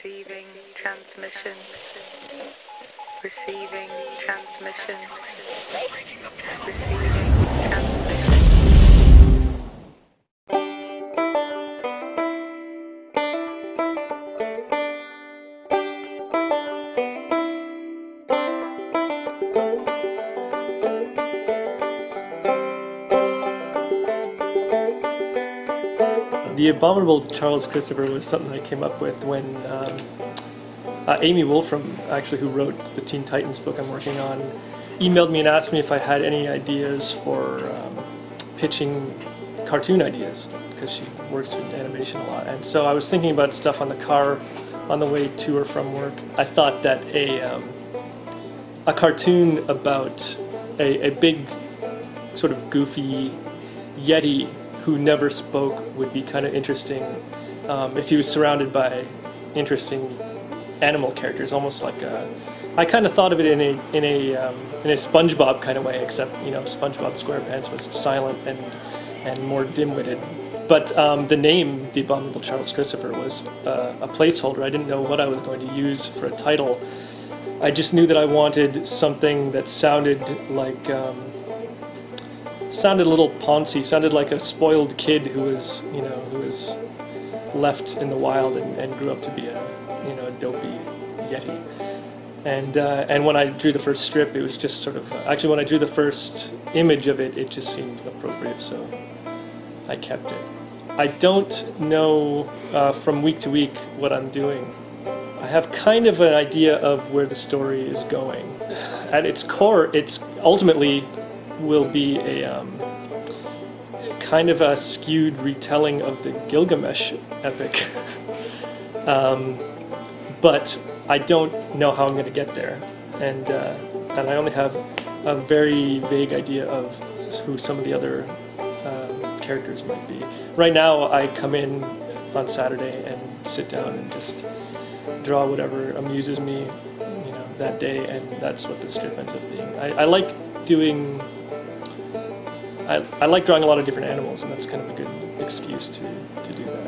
Receiving transmission. Receiving transmission. Receiving transmission. The Abominable Charles Christopher was something I came up with when Amy Wolfram, actually, who wrote the Teen Titans book I'm working on, emailed me and asked me if I had any ideas for pitching cartoon ideas, because she works in animation a lot. And so I was thinking about stuff on the car on the way to or from work. I thought that a cartoon about a big, sort of goofy Yeti who never spoke would be kind of interesting if he was surrounded by interesting animal characters, almost like I kind of thought of it in a SpongeBob kind of way, except, you know, SpongeBob SquarePants was silent and more dim-witted. But the name, The Abominable Charles Christopher, was a placeholder. I didn't know what I was going to use for a title. I just knew that I wanted something that sounded like sounded a little poncy, sounded like a spoiled kid who was, you know, who was left in the wild and grew up to be a, you know, a dopey Yeti. And when I drew the first strip, it was just sort of, actually when I drew the first image of it, it just seemed appropriate, so I kept it. I don't know from week to week what I'm doing. I have kind of an idea of where the story is going. At its core, it's ultimately will be a kind of a skewed retelling of the Gilgamesh epic. But I don't know how I'm going to get there, and I only have a very vague idea of who some of the other characters might be. Right now I come in on Saturday and sit down and just draw whatever amuses me, you know, that day, and that's what the strip ends up being. I like doing I like drawing a lot of different animals, and that's kind of a good excuse to do that.